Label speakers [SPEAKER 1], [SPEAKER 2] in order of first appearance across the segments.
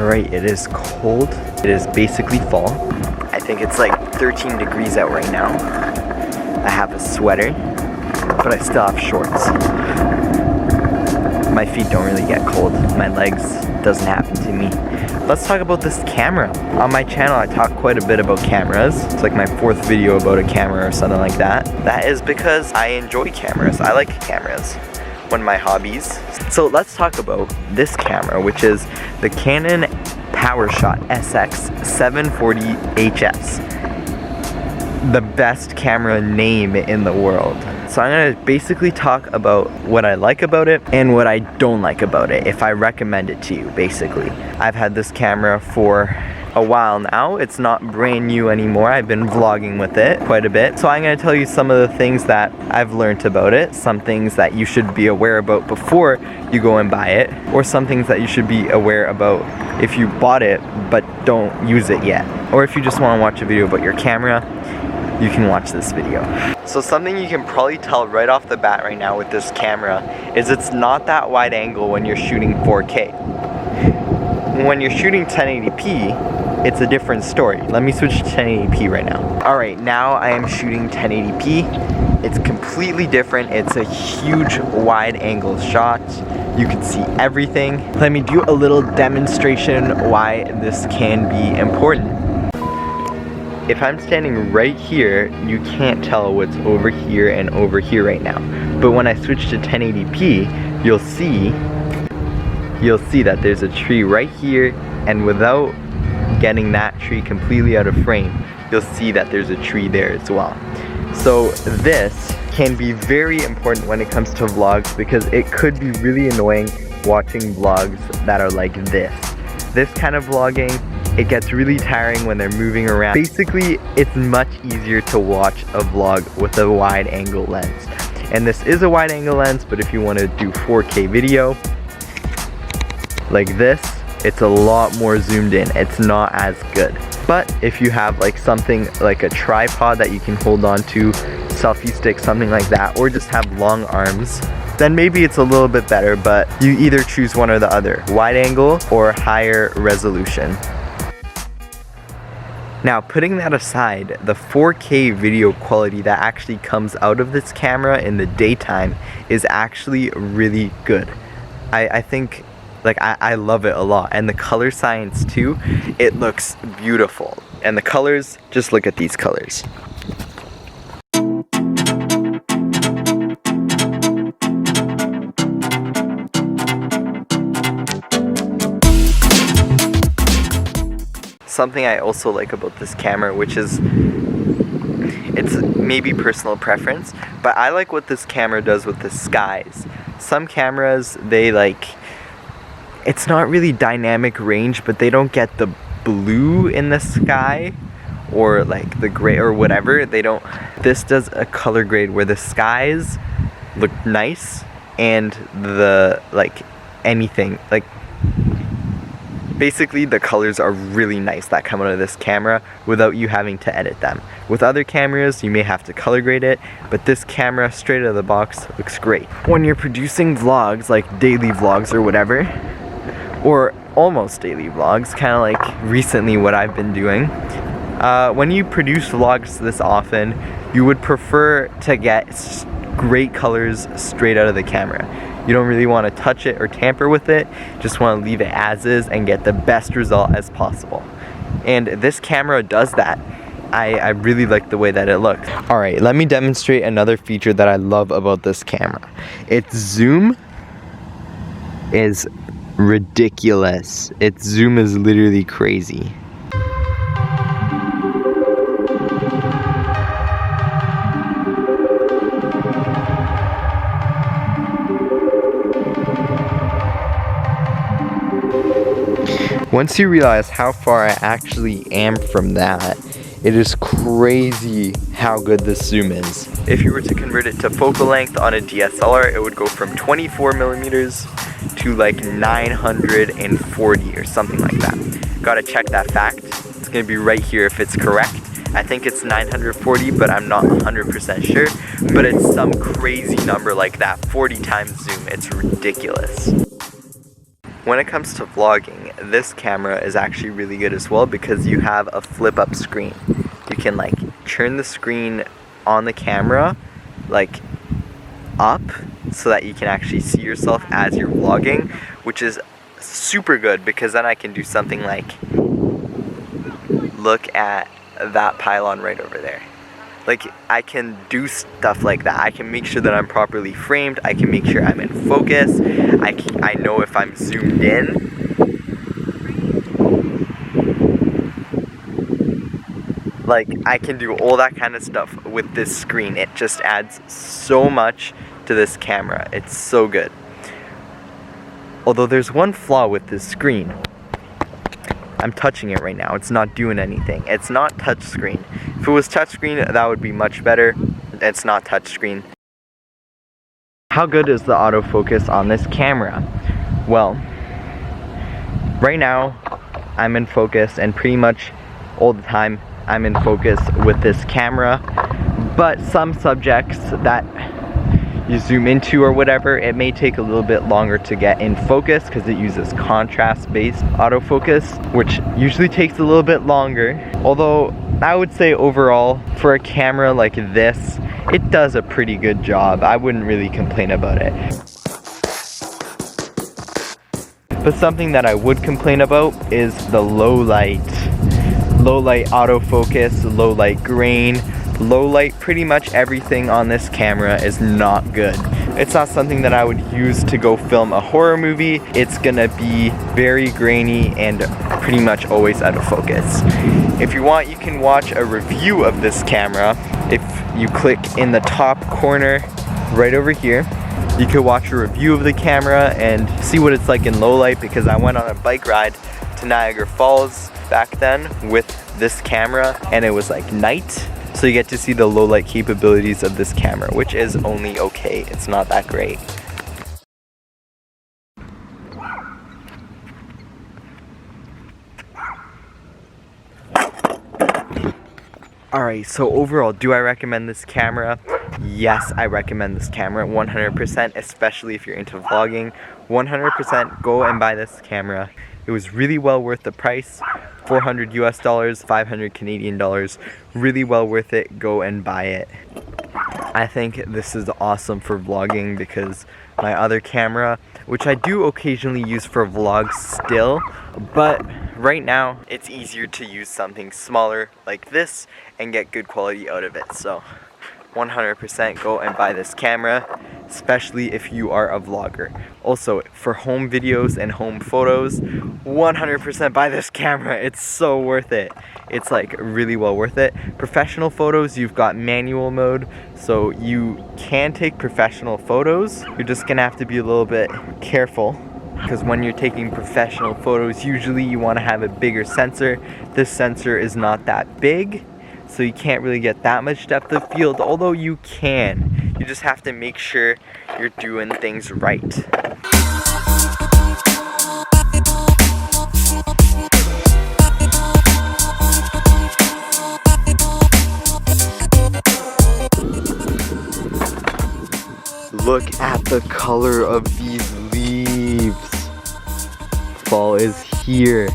[SPEAKER 1] Alright, it is cold. It is basically fall. I think it's like 13 degrees out right now. I have a sweater, but I still have shorts. My feet don't really get cold. My legs doesn't happen to me. Let's talk about this camera. On my channel, I talk quite a bit about cameras. It's like my 4th video about a camera or something like that. That is because I enjoy cameras. I like cameras. One of my hobbies. So let's talk about this camera, which is the Canon PowerShot sx740 HS. The best camera name in the world. So I'm gonna basically talk about what I like about it and what I don't like about it, if I recommend it to you, basically. I've had this camera for a while now. It's not brand new anymore. I've been vlogging with it quite a bit. So I'm gonna tell you some of the things that I've learned about it, some things that you should be aware about before you go and buy it, or some things that you should be aware about if you bought it but don't use it yet. Or if you just wanna watch a video about your camera, you can watch this video. So something you can probably tell right off the bat right now with this camera is it's not that wide angle when you're shooting 4K. When you're shooting 1080p, it's a different story. Let me switch to 1080p right now. Alright, now I am shooting 1080p. It's completely different. It's a huge wide angle shot. You can see everything. Let me do a little demonstration why this can be important. If I'm standing right here, you can't tell what's over here and over here right now. But when I switch to 1080p, you'll see that there's a tree right here, and without getting that tree completely out of frame, you'll see that there's a tree there as well. So this can be very important when it comes to vlogs, because it could be really annoying watching vlogs that are like this. This kind of vlogging, it gets really tiring when they're moving around. Basically, it's much easier to watch a vlog with a wide angle lens. And this is a wide angle lens, but if you want to do 4K video like this, it's a lot more zoomed in. It's not as good. But if you have like something like a tripod that you can hold on to, selfie stick, something like that, or just have long arms, then maybe it's a little bit better, but you either choose one or the other, wide angle or higher resolution. Now, putting that aside, the 4K video quality that actually comes out of this camera in the daytime is actually really good. I think, like, I love it a lot. And the color science too, it looks beautiful. And the colors, just look at these colors. Something I also like about this camera, which is, it's maybe personal preference, but I like what this camera does with the skies. Some cameras, they like, it's not really dynamic range, but they don't get the blue in the sky or like the gray or whatever. They don't, this does a color grade where the skies look nice and the like anything, like basically the colors are really nice that come out of this camera without you having to edit them. With other cameras, you may have to color grade it, but this camera straight out of the box looks great. When you're producing vlogs, like daily vlogs or whatever, or almost daily vlogs, kind of like recently what I've been doing, when you produce vlogs this often, you would prefer to get great colors straight out of the camera. You don't really want to touch it or tamper with it, just want to leave it as is and get the best result as possible. And this camera does that. I really like the way that it looks. Alright, let me demonstrate another feature that I love about this camera. Its zoom is ridiculous. Its zoom is literally crazy. Once you realize how far I actually am from that, it is crazy how good this zoom is. If you were to convert it to focal length on a DSLR, it would go from 24 millimeters to like 940 or something like that. Gotta check that fact. It's gonna be right here if it's correct. I think it's 940, but I'm not 100% sure. But it's some crazy number like that, 40 times zoom. It's ridiculous. when it comes to vlogging, this camera is actually really good as well because you have a flip up screen. You can like turn the screen on the camera like up so that you can actually see yourself as you're vlogging, which is super good because then I can do something like look at that pylon right over there. Like, I can do stuff like that. I can make sure that I'm properly framed. I can make sure I'm in focus. I know if I'm zoomed in. Like, I can do all that kind of stuff with this screen. It just adds so much to this camera. It's so good. Although there's one flaw with this screen. I'm touching it right now. It's not doing anything. It's not touchscreen. If it was touchscreen, that would be much better. It's not touchscreen. How good is the autofocus on this camera? Well, right now, I'm in focus, and pretty much all the time, I'm in focus with this camera. But some subjects that you zoom into or whatever, it may take a little bit longer to get in focus because it uses contrast-based autofocus, which usually takes a little bit longer. Although I would say overall, for a camera like this, it does a pretty good job. I wouldn't really complain about it. But something that I would complain about is the low light autofocus, low light grain. Low light, pretty much everything on this camera is not good. It's not something that I would use to go film a horror movie. It's gonna be very grainy and pretty much always out of focus. If you want, you can watch a review of this camera. If you click in the top corner right over here, you could watch a review of the camera and see what it's like in low light, because I went on a bike ride to Niagara Falls back then with this camera and it was like night. So you get to see the low light capabilities of this camera, which is only okay. It's not that great. Alright, so overall, do I recommend this camera? Yes, I recommend this camera 100%, especially if you're into vlogging. 100% go and buy this camera. It was really well worth the price. $400 US, 500 Canadian dollars. Really well worth it. Go and buy it. I think this is awesome for vlogging because my other camera, which I do occasionally use for vlogs still, but right now it's easier to use something smaller like this and get good quality out of it. So 100% go and buy this camera, especially if you are a vlogger. Also, for home videos and home photos, 100% buy this camera. It's so worth it. It's like really well worth it. Professional photos, you've got manual mode, so you can take professional photos. You're just gonna have to be a little bit careful, because when you're taking professional photos, usually you want to have a bigger sensor. This sensor is not that big, so you can't really get that much depth of field, although you can. You just have to make sure you're doing things right. Look at the color of these leaves. Fall is here.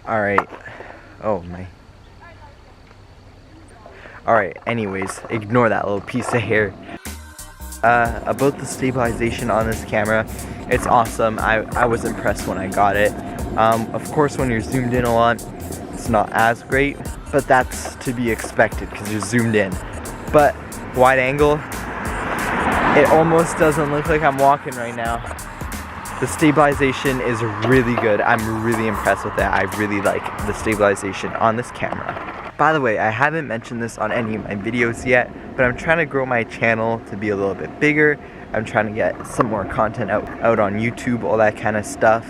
[SPEAKER 1] Alright. Oh my. Alright, anyways, ignore that little piece of hair. About the stabilization on this camera, it's awesome. I was impressed when I got it. Of course, when you're zoomed in a lot, it's not as great, but that's to be expected because you're zoomed in. But wide angle, it almost doesn't look like I'm walking right now. The stabilization is really good. I'm really impressed with that. I really like the stabilization on this camera. By the way, I haven't mentioned this on any of my videos yet, but I'm trying to grow my channel to be a little bit bigger. I'm trying to get some more content out on YouTube, all that kind of stuff.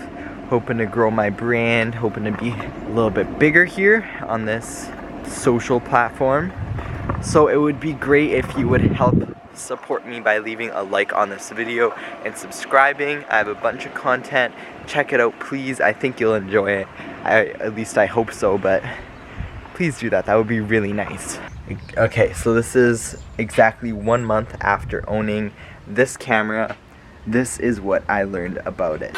[SPEAKER 1] Hoping to grow my brand, hoping to be a little bit bigger here on this social platform. So it would be great if you would help support me by leaving a like on this video and subscribing. I have a bunch of content. Check it out, please. I think you'll enjoy it. At least I hope so, but please do that. That would be really nice. Okay, so this is exactly 1 month after owning this camera. This is what I learned about it.